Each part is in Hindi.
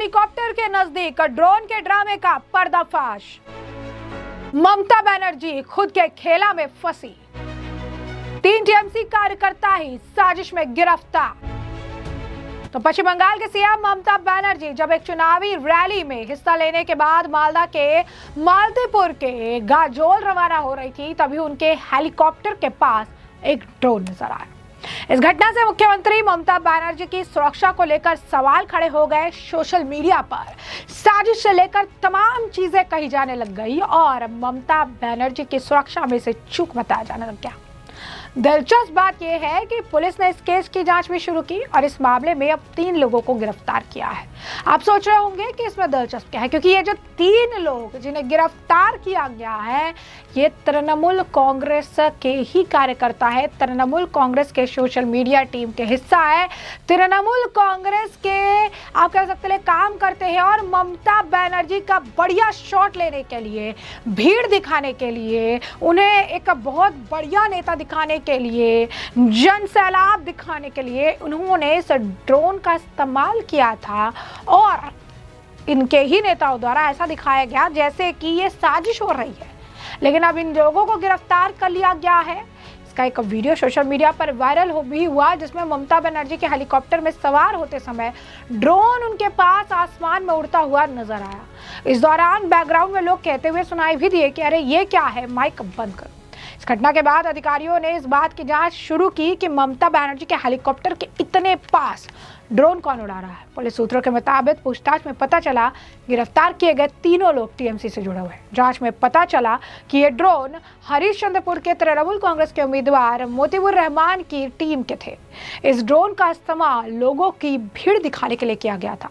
हेलीकॉप्टर के नजदीक ड्रोन के ड्रामे का पर्दाफाश। ममता बनर्जी खुद के खेला में फंसी। 3 टीएमसी कार्यकर्ता ही साजिश में गिरफ्तार। तो पश्चिम बंगाल के सीएम ममता बनर्जी जब एक चुनावी रैली में हिस्सा लेने के बाद मालदा के मालतीपुर के गाजोल रवाना हो रही थी, तभी उनके हेलीकॉप्टर के पास एक ड्रोन नजर आया। इस घटना से मुख्यमंत्री ममता बनर्जी की सुरक्षा को लेकर सवाल खड़े हो गए। सोशल मीडिया पर साजिश से लेकर तमाम चीजें कही जाने लग गई और ममता बनर्जी की सुरक्षा में से चूक बताया जाने लग गया। दिलचस्प बात यह है कि पुलिस ने इस केस की जांच भी शुरू की और इस मामले में अब 3 लोगों को गिरफ्तार किया है। आप सोच रहे होंगे कि इसमें दिलचस्प क्या है, क्योंकि ये जो 3 लोग जिन्हें गिरफ्तार किया गया है ये तृणमूल कांग्रेस के ही कार्यकर्ता है, तृणमूल कांग्रेस के सोशल मीडिया टीम के हिस्सा है, तृणमूल कांग्रेस के आप कह सकते हैं काम करते हैं और ममता बनर्जी का बढ़िया शॉट लेने के लिए, भीड़ दिखाने के लिए, उन्हें एक बहुत बढ़िया नेता दिखाने के लिए, जन सैलाब दिखाने के लिए उन्होंने इस ड्रोन का इस्तेमाल किया था और इनके ही नेताओं द्वारा ऐसा दिखाया गया जैसे कि ये साजिश हो रही है। लेकिन अब इन लोगों को गिरफ्तार कर लिया गया है। इसका एक वीडियो सोशल मीडिया पर वायरल भी हुआ जिसमें ममता बनर्जी के हेलीकॉप्टर में सवार होते समय ड्रोन उनके पास आसमान में उड़ता हुआ नजर आया। इस दौरान बैकग्राउंड में लोग कहते हुए सुनाई भी दिए कि अरे ये क्या है, माइक बंद करो। इस घटना के बाद अधिकारियों ने इस बात की जांच शुरू की कि ममता बनर्जी के हेलीकॉप्टर के इतने पास ड्रोन कौन उड़ा रहा है। पुलिस सूत्रों के मुताबिक पूछताछ में पता चला गिरफ्तार किए गए 3 लोग टीएमसी से जुड़े हुए। जांच में पता चला कि ये ड्रोन हरिश्चंद्रपुर के तृणमूल कांग्रेस के उम्मीदवार मोतीबुर रहमान की टीम के थे। इस ड्रोन का इस्तेमाल लोगों की भीड़ दिखाने के लिए किया गया था।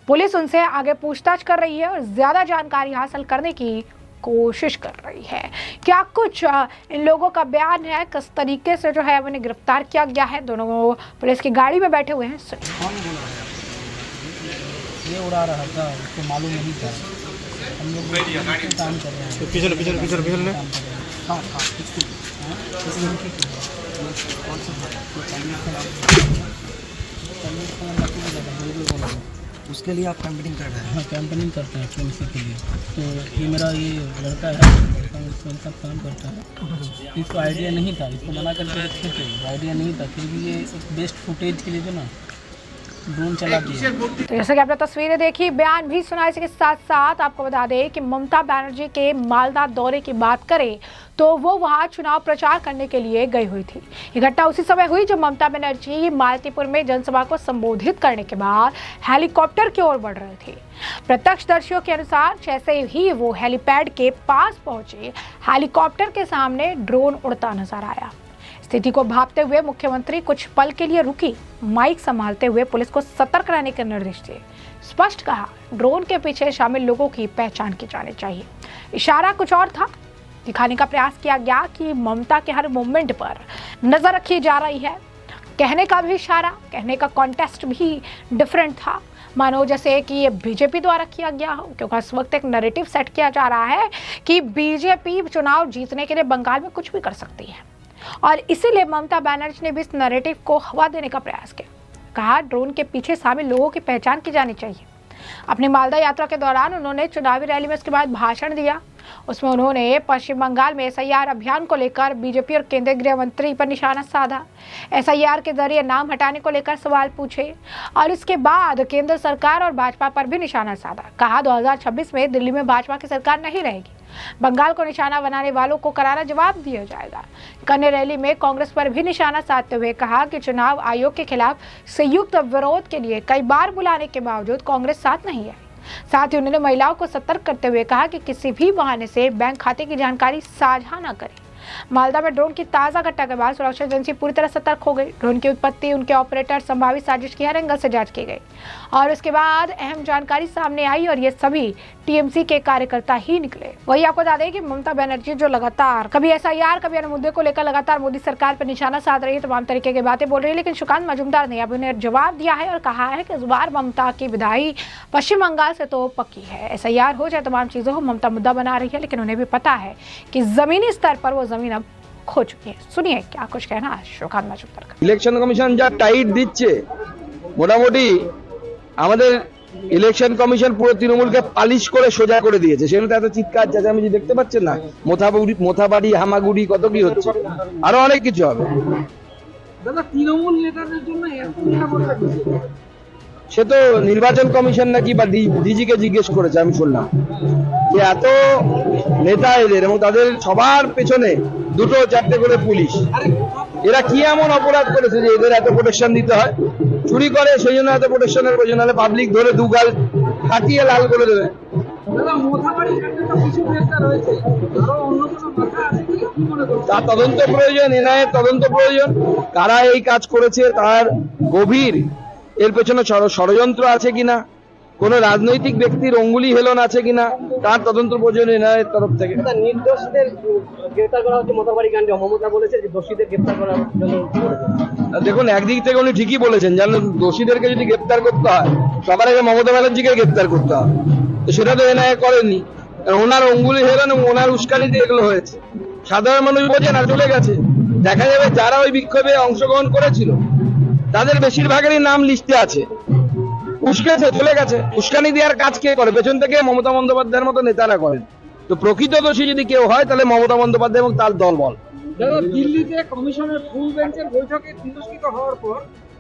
पुलिस उनसे आगे पूछताछ कर रही है और ज्यादा जानकारी हासिल करने की कोशिश कर रही है। क्या कुछ इन लोगों का बयान है, किस तरीके से जो है उन्हें गिरफ्तार किया गया है। दोनों पुलिस की गाड़ी में बैठे हुए हैं। ये उड़ा रहा था, उसको मालूम नहीं था। हम लोग काम कर रहे हैं। पिछले हाँ उसके लिए आप कैंपेनिंग कर रहे हैं? हाँ, कैंपेनिंग करते हैं टीएमसी के लिए। तो ये मेरा ये लड़का है, इसके साथ काम करता है। इसको आइडिया नहीं था, इसको मना करके रखे थे, आइडिया नहीं था। फिर भी ये एक बेस्ट फुटेज के लिए जो ना ड्रोन चला दिया। तो जैसे कि आपने तस्वीरें देखी, बयान भी सुना। इसके साथ साथ आपको बता दें कि ममता बनर्जी के मालदा दौरे की बात करें तो वो वहां चुनाव प्रचार करने के लिए गई हुई थी। ये घटना उसी समय हुई जब ममता बनर्जी मालतीपुर में जनसभा को संबोधित करने के बाद हेलीकॉप्टर की ओर बढ़ रहे थे। प्रत्यक्षदर्शियों के अनुसार जैसे ही वो हेलीपैड के पास पहुंचे, हेलीकॉप्टर के सामने ड्रोन उड़ता नजर आया। स्थिति को भांपते हुए मुख्यमंत्री कुछ पल के लिए रुकी, माइक संभालते हुए पुलिस को सतर्क रहने के निर्देश दिए। स्पष्ट कहा, ड्रोन के पीछे शामिल लोगों की पहचान की जानी चाहिए। इशारा कुछ और था, दिखाने का प्रयास किया गया कि ममता के हर मूवमेंट पर नजर रखी जा रही है। कहने का भी इशारा, कहने का कॉन्टेक्स्ट भी डिफरेंट था, मानो जैसे कि ये बीजेपी द्वारा किया गया हो, क्योंकि इस वक्त एक नैरेटिव सेट किया जा रहा है कि बीजेपी चुनाव जीतने के लिए बंगाल में कुछ भी कर सकती है और इसीलिए ममता बनर्जी ने भी इस नैरेटिव को हवा देने का प्रयास किया। कहा, ड्रोन के पीछे शामिल लोगों की पहचान की जानी चाहिए। अपनी मालदा यात्रा के दौरान उन्होंने चुनावी रैली में इसके बाद भाषण दिया। उसमें उन्होंने पश्चिम बंगाल में एसआईआर अभियान को लेकर बीजेपी और केंद्रीय गृह मंत्री पर निशाना साधा। एसआईआर के जरिए नाम हटाने को लेकर सवाल पूछे और इसके बाद केंद्र सरकार और भाजपा पर भी निशाना साधा। कहा, 2026 में दिल्ली में भाजपा की सरकार नहीं रहेगी, बंगाल को निशाना बनाने वालों को करारा जवाब दिया जाएगा। कन्या रैली में कांग्रेस पर भी निशाना साधते हुए कहा कि चुनाव आयोग के खिलाफ संयुक्त विरोध के लिए कई बार बुलाने के बावजूद कांग्रेस साथ नहीं है। साथ ही उन्होंने महिलाओं को सतर्क करते हुए कहा कि किसी भी बहाने से बैंक खाते की जानकारी साझा न करें। मालदा में ड्रोन की ताज़ा घटना के बाद सुरक्षा एजेंसी पूरी तरह सतर्क हो गई। ड्रोन की उत्पत्ति, उनके ऑपरेटर, संभावित साजिश की हर एंगल से जांच की गई और उसके बाद अहम जानकारी सामने आई और ये सभी टीएमसी के कार्यकर्ता ही निकले। वही आपको बता दें कि ममता बनर्जी जो लगातार कभी एसआईआर कभी अन्य मुद्दे को लेकर लगातार मोदी सरकार पर निशाना साध रही है, तमाम तरीके की बातें बोल रही है, लेकिन सुकांत मजूमदार ने अब उन्हें जवाब दिया है और कहा है कि इस बार ममता की विदाई पश्चिम बंगाल से तो पक्की है। एसआईआर हो जाए, तमाम चीजों को ममता मुद्दा बना रही है, लेकिन उन्हें भी पता है कि जमीनी स्तर पर वो जमीन अब खो चुकी है। सुनिए क्या कुछ कहना है सुकांत मजूमदार का। ইলেকশন কমিশন যা টাইট দিচ্ছে, মোটামুটি আমাদের ইলেকশন কমিশন পুরো তৃণমূলকে পালিশ করে সোজা করে দিয়েছে। সেখানে তো এত চিৎকার চেঁচামেচি দেখতে পাচ্ছেন না, মোথাবাড়ি হামাগুড়ি কত কি হচ্ছে, আরো অনেক কিছু হবে। দাদা তৃণমূল নেতাদের জন্য এত নিরাপত্তা দিচ্ছে। সে তো নির্বাচন কমিশন নাকি বা ডিজিকে জিজ্ঞেস করেছে, আমি শুনলাম যে এত নেতা এদের এবং তাদের সবার পেছনে 2-4টে করে পুলিশ। এরা কি এমন অপরাধ করেছে যে এদের এত প্রোটেকশন দিতে হয়? চুরি করে সেই জন্য এত প্রোটেকশনের প্রয়োজন, হলে পাবলিক ধরে দুগাল কাটিয়ে লাল করে দেবে। দাদা মোথাবাড়ি কাণ্ডে তো কিছু গ্রেফতার হয়েছে, আরো অন্য কোনো মাথা আছে কি মনে করছেন? তার তদন্ত প্রয়োজন, এনআইএর তদন্ত প্রয়োজন। কারা এই কাজ করেছে, তার গভীর এর পেছনে ষড়যন্ত্র আছে কিনা, কোন রাজনৈতিক ব্যক্তির অঙ্গুলি হেলন আছে কিনা, তার তদন্ত প্রয়োজন এনআইএর তরফ থেকে। নির্দোষদের গ্রেফতার করা হচ্ছে মোথাবাড়ি কাণ্ডে, মমতা বলেছে যে দোষীদের গ্রেফতার করার জন্য। দেখুন, একদিক থেকে উনি ঠিকই বলেছেন, জানেন দোষীদেরকে যদি গ্রেপ্তার করতে হয় সবার আগে মমতা ব্যানার্জিকে গ্রেপ্তার করতে হয়, তো সেটা তো এনআইএ করেনি। ওনার অঙ্গুলি হেলন এবং ওনার উস্কানিতে এগুলো হয়েছে। সাধারণ মানুষ বোঝে না, চলে গেছে। দেখা যাবে যারা ওই বিক্ষোভে অংশগ্রহণ করেছিল তাদের বেশিরভাগেরই নাম লিস্টে আছে। উস্কেছে, চলে গেছে। উস্কানি দেওয়ার কাজ কে করে? পেছন থেকে মমতা বন্দ্যোপাধ্যায়ের মতো নেতারা করেন। তো প্রকৃত দোষী যদি কেউ হয় তাহলে মমতা বন্দ্যোপাধ্যায় এবং তার দলবল। দাদা দিল্লিতে কমিশনের ফুল বেঞ্চের বৈঠকে তিরস্কৃত হওয়ার পর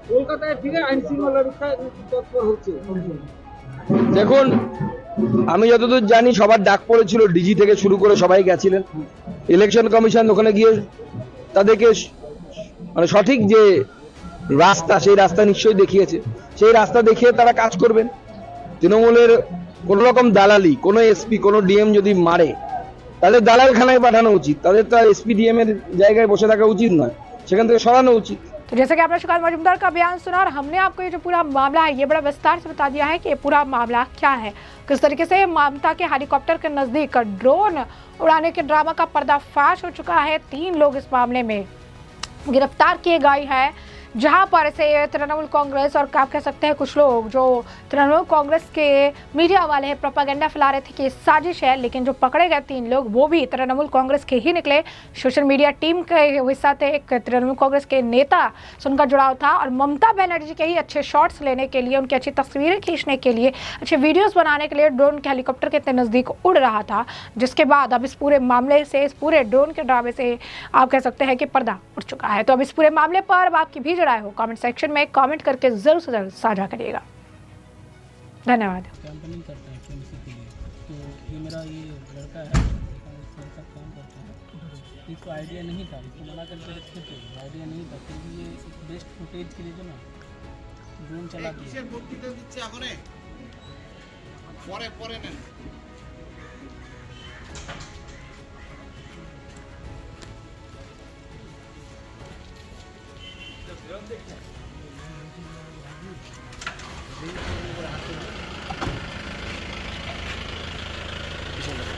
কলকাতায় ফিরে আইন শৃঙ্খলা রক্ষায় তৎপর হচ্ছে কমিশন। দেখুন, আমি যতদূর জানি সবার ডাক পড়েছিল, ডিজি থেকে শুরু করে সবাই গেছিলেন। ইলেকশন কমিশন ওখানে গিয়ে তাদেরকে মানে সঠিক যে রাস্তা, সেই রাস্তা নিশ্চয়ই দেখিয়েছে। সেই রাস্তা দেখিয়ে তারা কাজ করবেন। তৃণমূলের কোন রকম দালালি, কোন এসপি কোন ডিএম যদি মারে তাদের দালালখানায় পাঠানো উচিত। তাদের তো এসপি ডিএম এর জায়গায় বসে থাকা উচিত নয়, সেখান থেকে সরানো উচিত। तो जैसे कि आपने सुकांत मजूमदार का बयान सुना और हमने आपको ये जो पूरा मामला है ये बड़ा विस्तार से बता दिया है कि ये पूरा मामला क्या है, किस तरीके से ममता के हेलीकॉप्टर के नजदीक ड्रोन उड़ाने के ड्रामा का पर्दाफाश हो चुका है। 3 लोग इस मामले में गिरफ्तार किए गए हैं, जहां पर से तृणमूल कांग्रेस और आप कह सकते हैं कुछ लोग जो तृणमूल कांग्रेस के मीडिया वाले हैं प्रोपेगेंडा फैला रहे थे कि साजिश है, लेकिन जो पकड़े गए 3 लोग वो भी तृणमूल कांग्रेस के ही निकले। सोशल मीडिया टीम के हिस्सा थे, एक तृणमूल कांग्रेस के नेता से उनका जुड़ाव था और ममता बनर्जी के ही अच्छे शॉट्स लेने के लिए, उनकी अच्छी तस्वीरें खींचने के लिए, अच्छे वीडियोस बनाने के लिए ड्रोन के हेलीकॉप्टर के इतने नज़दीक उड़ रहा था, जिसके बाद अब इस पूरे मामले से, इस पूरे ड्रोन के ड्रामे से आप कह सकते हैं कि पर्दा उठ चुका है। तो अब इस पूरे मामले पर आपकी भी राय हो कमेंट सेक्शन में कमेंट करके जरूर से जरूर साझा करिएगा। धन्यवाद। कैंपेनिंग करते हैं केएमसी के लिए, तो ये मेरा ये लड़का है, मेरे साथ काम करता है। इसको आइडिया नहीं था, इसको मना करके रखे थे, आइडिया नहीं था। फिर भी ये एक बेस्ट फुटेज के लिए जो ना ड्रोन चला दिया।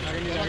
লাগেনি